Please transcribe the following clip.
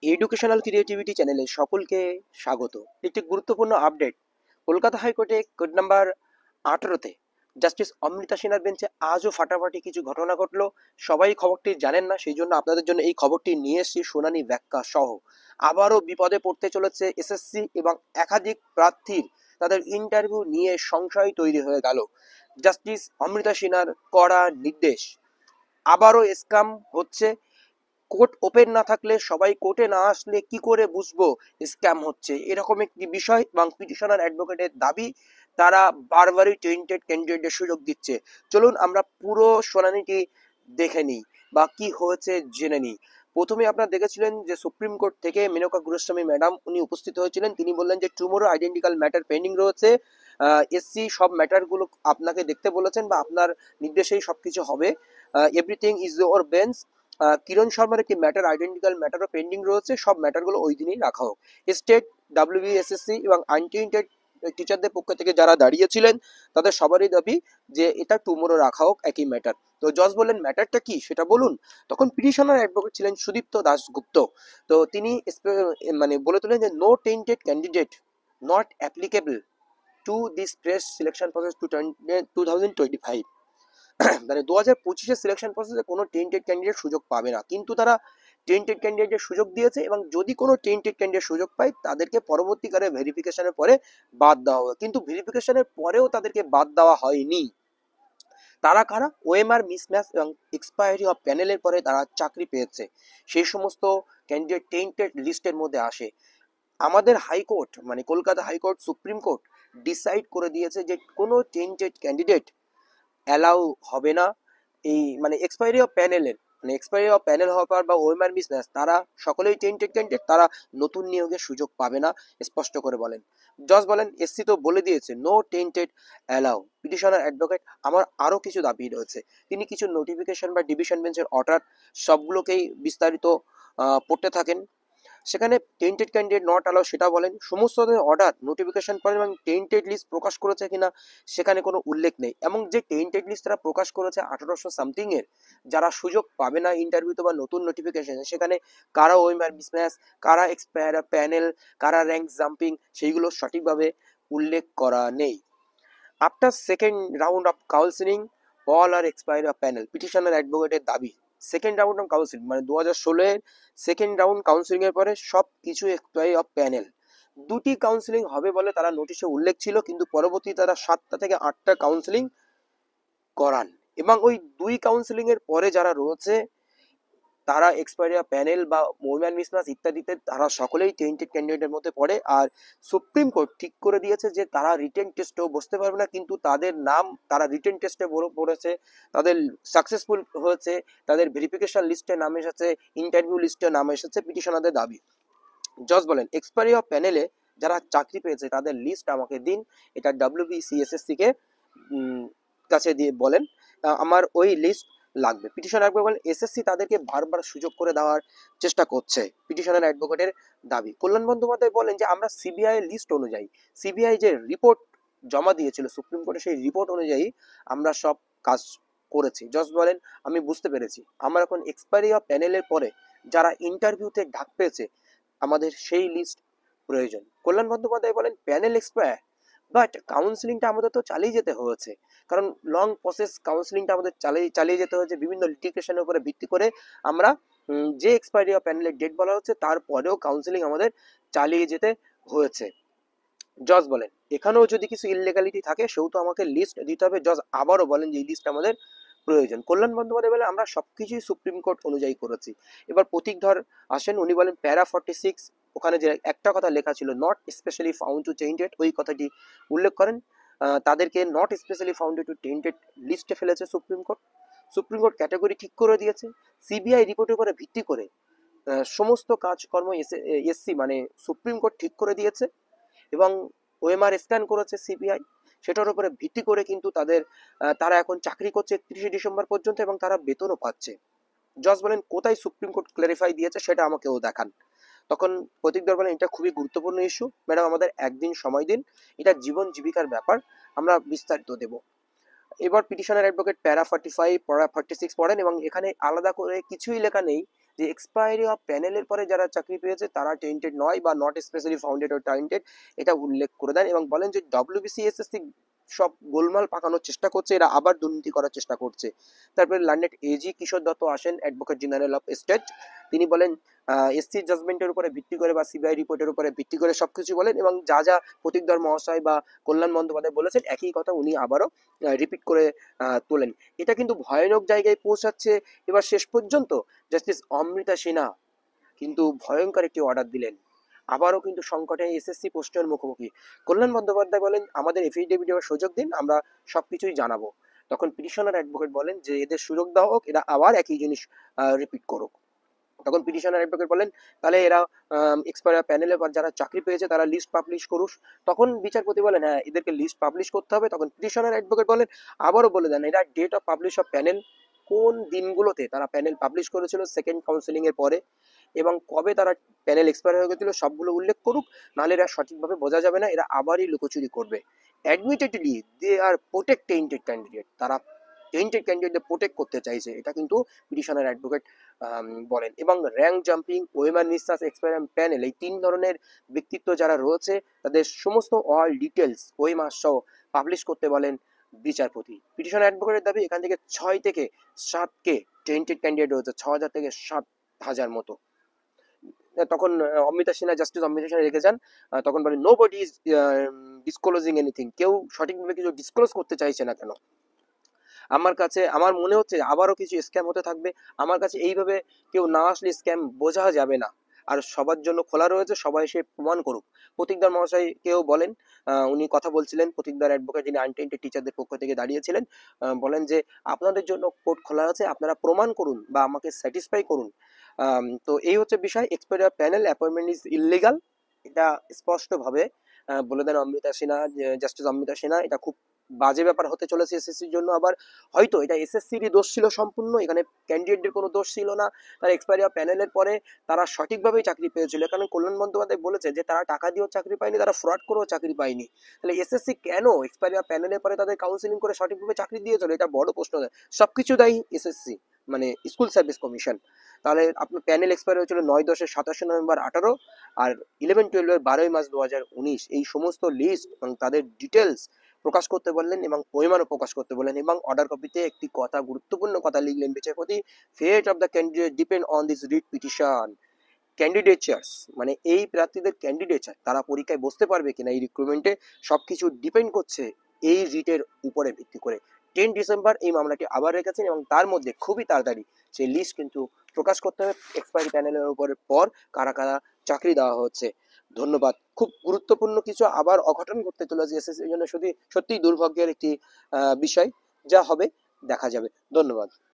Educational creativity চ্যানেলে সকলকে স্বাগত। একটি গুরুত্বপূর্ণ আপডেট। কলকাতা হাইকোর্টে কোড নাম্বার 18-তে জাস্টিস অমৃতা সিনহার বেঞ্চে আজও ফাটাফাটি কিছু ঘটনা ঘটলো। সবাই খবরটি জানেন না, সেই জন্য আপনাদের জন্য এই খবরটি নিয়ে এসেছি শুনানি ব্যাখ্যা সহ। আবারও বিপদে পড়তে চলেছে এসএসসি এবং একাধিক প্রার্থীর তাদের ইন্টারভিউ নিয়ে সংশয় তৈরি হয়ে গেল। জাস্টিস অমৃতা সিনহার কড়া নির্দেশ, আবারও স্ক্যাম হচ্ছে। কোর্ট ওপেন না থাকলে, সবাই কোর্টে না আসলে কি করে বুঝবো স্ক্যাম হচ্ছে, এরকম একটি বিষয় এবং পিটিশনার অ্যাডভোকেটের দাবি তারা বারবারই টেন্টেড ক্যান্ডিডেটদের সুযোগ দিচ্ছে। চলুন আমরা পুরো শুনানিটি দেখে নিই বা কি হয়েছে জেনে নিই। প্রথমে আপনারা দেখেছিলেন যে সুপ্রিম কোর্ট থেকে মেনকা গুরুস্বামী ম্যাডাম উনি উপস্থিত হয়েছিলেন। তিনি বললেন যে টুমোরো আইডেন্টিক্যাল ম্যাটার পেন্ডিং রয়েছে। এসসি সব ম্যাটারগুলো আপনাকে দেখতে বলেছেন বা আপনার নির্দেশেই সবকিছু হবে। Everything is or bench. Kiran শর্মার একটি ম্যাটার আইডেন্টিক্যাল ম্যাটারও পেন্ডিং রয়েছে, সব ম্যাটারগুলো ওই দিনই রাখা হোক। স্টেট, ডাব্লিউবিএসএসসি এবং আনটেন্টেড টিচারদের পক্ষ থেকে যারা দাঁড়িয়েছিলেন তাদের সবারই দাবি যে এটা টুমোরো রাখা হোক একই ম্যাটার। তো জজ বললেন ম্যাটারটা কি সেটা বলুন। তখন পিটিশনার অ্যাডভোকেট ছিলেন সুদীপ্ত দাশগুপ্ত। তো তিনি মানে বলে তোলেন যে no tainted candidate not applicable to this press selection process 2025। মানে 2025-এর সিলেকশন প্রসেসে কোনো টেন্টেড ক্যান্ডিডেট সুযোগ পাবে না, কিন্তু তারা টেন্টেড ক্যান্ডিডেটের সুযোগ দিয়েছে এবং যদি কোনো টেন্টেড ক্যান্ডিডেট সুযোগ পায় তাদেরকে পরবর্তীকালে ভেরিফিকেশনের পরে বাদ দেওয়া হবে। কিন্তু ভেরিফিকেশনের পরেও তাদেরকে বাদ দেওয়া হয়নি। তারা কারা? ওএমআর মিসম্যাচ এবং এক্সপায়ারি অফ প্যানেলের পরে তারা চাকরি পেয়েছে, সেই সমস্ত ক্যান্ডিডেট টেন্টেড লিস্টের মধ্যে আসে। আমাদের হাইকোর্ট মানে Kolkata high court, supreme court decide করে দিয়েছে যে কোনো টেন্টেড ক্যান্ডিডেট অ্যালাউ হবে না। এই মানে এক্সপায়ারি অফ প্যানেলের মানে এক্সপায়ারি অফ প্যানেল হওয়ার বা ওএমআর মিসম্যাচ তারা সকলেই টেন্টেড ক্যান্ডিডেট, তারা নতুন নিয়োগের সুযোগ পাবে না, স্পষ্ট করে বলেন। জজ বলেন এসসি তো বলে দিয়েছে no tainted allow. Petitioner advocate আমার আরও কিছু দাবি রয়েছে। তিনি কিছু নোটিফিকেশন বা ডিভিশন বেঞ্চের অর্ডার সবগুলোকেই বিস্তারিত পড়তে থাকেন। সেখানে টেন্টেড ক্যান্ডিডেট নট অ্যালাউ সেটা বলেন। সমস্ত অর্ডার নোটিফিকেশন পরে এবং টেন্টেড লিস্ট প্রকাশ করেছে কিনা সেখানে কোনো উল্লেখ নেই, এবং যে টেন্টেড লিস্ট তারা প্রকাশ করেছে 1800 সামথিং এর, যারা সুযোগ পাবে না ইন্টারভিউতে বা নতুন নোটিফিকেশনে, সেখানে কারা ওএমআর মিসম্যাচ, কারা এক্সপায়ার প্যানেল, কারা র্যাঙ্ক জাম্পিং, সেইগুলো সঠিকভাবে উল্লেখ করা নেই। After second round of counselling all are expire of panel. Petitioner অ্যাডভোকেটের দাবি সেকেন্ড রাউন্ড অফ কাউন্সিলিং মানে 2016-এর সেকেন্ড রাউন্ড কাউন্সিলিং এর পরে সব কিছু এক্সপায়ারি অফ প্যানেল। দুটি কাউন্সিলিং হবে বলে তারা নোটিশে উল্লেখ ছিল, কিন্তু পরবর্তী তারা 7টা থেকে 8টা কাউন্সিলিং করান এবং ওই দুই কাউন্সিলিং এর পরে যারা রয়েছে তারা এক্সপায়ারি অফ প্যানেল বা ওমেন মিসম্যাচ ইত্যাদিতে তারা সকলেই টেন্টেড ক্যান্ডিডেটের মধ্যে পড়ে। আর সুপ্রিম কোর্ট ঠিক করে দিয়েছে যে তারা রিটেন টেস্টেও বসতে পারবে না, কিন্তু তাদের নাম তারা রিটেন টেস্টে পড়েছে, তাদের সাকসেসফুল হয়েছে, তাদের ভেরিফিকেশন লিস্টে নাম এসেছে, ইন্টারভিউ লিস্টে নাম এসেছে, পিটিশনারদের দাবি। জজ বলেন এক্সপায়ারি অফ প্যানেলে যারা চাকরি পেয়েছে তাদের লিস্ট আমাকে দিন। এটা ডাব্লিউবিসিএসএসসি কে কাছে দিয়ে বলেন আমার ওই লিস্ট লাগবে। পিটিশনার অ্যাডভোকেট বলেন এসএসসি তাদেরকে বারবার সুযোগ করে দেওয়ার চেষ্টা করছে, পিটিশনার অ্যাডভোকেটের দাবি। কল্যাণ বন্দ্যোপাধ্যায় বলেন যে আমরা সিবিআই লিস্ট অনুযায়ী, সিবিআই যে রিপোর্ট জমা দিয়েছিল সুপ্রিম কোর্টে, সেই রিপোর্ট অনুযায়ী আমরা সব কাজ করেছি। জজ বলেন আমি বুঝতে পেরেছি, আমরা এখন এক্সপায়ারি অফ প্যানেলের পরে যারা ইন্টারভিউতে ডাক পেয়েছে আমাদের সেই লিস্ট প্রয়োজন। কল্যাণ বন্দ্যোপাধ্যায় বলেন প্যানেল এক্সপায়ার, বাট কাউন্সিলিংটা আমাদের তো চালিয়ে যেতে হয়েছে, কারণ লং প্রসেস কাউন্সিলিংটা আমাদের চালিয়ে যেতে হয়েছে। বিভিন্ন লিটিগেশনের উপরে ভিত্তি করে আমরা যে এক্সপায়ারি অফ প্যানেলের ডেট বলা হচ্ছে তারপরেও কাউন্সিলিং আমাদের চালিয়ে যেতে হয়েছে। জজ বলেন এখানেও যদি কিছু ইললিগালিটি থাকে সেহেতু আমাকে লিস্ট দিতে হবে। জজ আবারও বলেন যে এই লিস্ট আমাদের প্রয়োজন। কল্যাণ বন্দ্যোপাধ্যায় বলেন আমরা সবকিছুই সুপ্রিম কোর্ট অনুযায়ী করেছি। এবার প্রতীকধর আসেন, উনি বলেন প্যারা 46 ওখানে যে একটা কথা লেখা ছিল not specially found to tainted, ওই কথাটি উল্লেখ করেন। তাদেরকে not specially found to tainted লিস্টে ফেলেছে supreme court. Supreme court category ঠিক করে দিয়েছে। সিবিআই রিপোর্টের উপরে ভিত্তি করে সমস্ত কাজকর্ম এসসি মানে সুপ্রিম কোর্ট ঠিক করে দিয়েছে এবং ওএমআর স্ক্যান করেছে সিবিআই, সেটার উপরে ভিত্তি করে কিন্তু তারা এখন চাকরি করছে 31শে ডিসেম্বর পর্যন্ত এবং তারা বেতনও পাচ্ছে। জজ বলেন কোথায় সুপ্রিম কোর্ট ক্ল্যারিফাই দিয়েছে সেটা আমাকেও দেখান। তখন প্রতীকধর বলেন এটা খুবই গুরুত্বপূর্ণ ইস্যু ম্যাডাম, আমাদের একদিন সময় দিন, এটা জীবন জীবিকার ব্যাপার, আমরা বিস্তারিত দেব। এবার পিটিশনার অ্যাডভোকেট প্যারা 45 পড়া 46 পড়েন এবং এখানে আলাদা করে কিছুই লেখা নেই যে এক্সপায়ারি অফ প্যানেলের পরে যারা চাকরি পেয়েছে তারা টেন্টেড নয় বা not specially founded or tainted, এটা উল্লেখ করে দেন এবং বলেন যে ডব্লিউবিসি এসএসসি সব গোলমাল পাকানোর চেষ্টা করছে, এরা আবার দুর্নীতি করার চেষ্টা করছে। তারপরে লন্ডন এজি কিশোর দত্ত আসেন, অ্যাডভোকেট জেনারেল অফ স্টেট। তিনি বলেন এসসি জাজমেন্টের উপরে ভিত্তি করে বা সিবিআই রিপোর্টের উপরে ভিত্তি করে সবকিছু বলেন এবং যা যা প্রতীকধর মহাশয় বা কল্যাণ বন্দ্যোপাধ্যায় বলেছেন একই কথা উনি আবারও রিপিট করে তোলেন। এটা কিন্তু ভয়ানক জায়গায় পৌঁছাচ্ছে। এবার শেষ পর্যন্ত জাস্টিস অমৃতা সিনহা কিন্তু ভয়ঙ্কর একটি অর্ডার দিলেন, আবারও কিন্তু সংকটে এসএসসি পোস্টের মুখোমুখি। কল্যাণ বন্দ্যোপাধ্যায় বলেন আমাদের এফিডেভিট দেওয়ার সুযোগ দিন, আমরা সবকিছুই জানাবো। তখন পিটিশনার অ্যাডভোকেট বলেন যে এদের সুযোগ দেওয়া হোক, এরা আবার একই জিনিস রিপিট করুক। তখন পিটিশনার অ্যাডভোকেট বলেন তাহলে এরা এক্সপায়ার প্যানেলে যারা চাকরি পেয়েছে তারা লিস্ট পাবলিশ করুক। তখন বিচারপতি বলেন হ্যাঁ এদেরকে লিস্ট পাবলিশ করতে হবে। তখন পিটিশনার অ্যাডভোকেট বলেন আবারও বলে দেন এরা date of publish of panel কোন দিনগুলোতে তারা প্যানেল পাবলিশ করেছিল সেকেন্ড কাউন্সিলিং এর পরে এবং কবে তারা প্যানেল এক্সপায়ার হয়ে গেছিল সবগুলো উল্লেখ করুক, নাহলে এরা সঠিকভাবে বোঝা যাবে না, এরা আবারই লুকোচুরি করবে। অ্যাডমিটেডলি দে আর প্রোটেক্ট টেন্টেড ক্যান্ডিডেট, তারা টেন্টেড ক্যান্ডিডেটদের প্রোটেক্ট করতে চাইছে, এটা কিন্তু পিটিশনার অ্যাডভোকেট বলেন। এবং র্যাঙ্ক জাম্পিং, ওয়েমার নিঃশ্বাস এক্সপায়ার প্যানেল এই তিন ধরনের ব্যক্তিত্ব যারা রয়েছে তাদের সমস্ত অল ডিটেলস ওয়েমার সহ পাবলিশ করতে বলেন বিচারপতি। পিটিশনার অ্যাডভোকেটের দাবি এখান থেকে 6 থেকে 7 টেন্টেড ক্যান্ডিডেট রয়েছে, 6,000 থেকে 7,000 মতো। তখন অমৃতা সিনহা, জাস্টিস অমৃতা সিনহা রেখে যান। তখন বলেন nobody is disclosing anything, কেউ সঠিকভাবে কিছু ডিসক্লোজ করতে চাইছে না কেন। আমার কাছে আমার মনে হচ্ছে আবারও কিছু স্ক্যাম হতে থাকবে, আমার কাছে এইভাবে কেউ না আসলে স্ক্যাম বোঝা যাবে না, আর সবার জন্য খোলা রয়েছে, সবাই এসে প্রমাণ করুক। প্রতীকদার মহাশয় কেউ বলেন, উনি কথা বলছিলেন, প্রতীকদার অ্যাডভোকেট যিনি আনটেন্টেড টিচারদের পক্ষ থেকে দাঁড়িয়েছিলেন, বলেন যে আপনাদের জন্য কোর্ট খোলা আছে, আপনারা প্রমাণ করুন বা আমাকে স্যাটিসফাই করুন। তো এই হচ্ছে বিষয়। Expire panel appointment is illegal, এটা স্পষ্টভাবে বলে দেন অমৃতা সিনহা, জাস্টিস অমৃতা সিনহা। এটা খুব বাজে ব্যাপার হতে চলেছে এসএসসির জন্য। আবার হয়তো এটা এসএসসিরই দোষ ছিল সম্পূর্ণ, এখানে ক্যান্ডিডেটদের কোনো দোষ ছিল না। তারা এক্সপায়ারি অফ প্যানেলের পরে তারা সঠিকভাবেই চাকরি পেয়েছিল, কারণ কল্যাণ বন্দ্যোপাধ্যায় বলেছে যে তারা টাকা দিয়েও চাকরি পায়নি, তারা ফ্রড করেও চাকরি পায়নি। তাহলে এসএসসি কেন এক্সপায়ারি অফ প্যানেলের পরে তাদের কাউন্সিলিং করে সঠিকভাবে চাকরি দিয়েছিল, এটা বড় প্রশ্ন। সবকিছু দায়ী এসএসসি, মানে স্কুল সার্ভিস কমিশন। তাহলে আপনার প্যানেল এক্সপায়ার হয়েছিল 9/10-27 নভেম্বর 18, আর 11-12 12 মার্চ 2019। এই সমস্ত লিস্ট এবং তাদের ডিটেলস প্রকাশ করতে বললেন এবং পরিমাণও প্রকাশ করতে বললেন এবং অর্ডার কপিতে একটি কথা, গুরুত্বপূর্ণ কথা লিখলেন বিচারপতি, fate of the candidate depend on this writ petition. Candidatures মানে এই প্রার্থীদের ক্যান্ডিডেচার, তারা পরীক্ষায় বসতে পারবে কিনা এই রিক্রুটমেন্টে, সবকিছু ডিপেন্ড করছে এই রিটের উপরে ভিত্তি করে। 10 ডিসেম্বর এই মামলাটি আবার রেখেছেন এবং তার মধ্যে খুবই তাড়াতাড়ি সেই লিস্ট কিন্তু প্রকাশ করতে হবে এক্সপায়ারি প্যানেলের উপরে পর কারা কারা চাকরি দেওয়া হচ্ছে। ধন্যবাদ। খুব গুরুত্বপূর্ণ কিছু আবার অঘটন ঘটতে চলেছে এসএসসির জন্য, সত্যিই দুর্ভাগ্যের একটি বিষয়। যা হবে দেখা যাবে। ধন্যবাদ।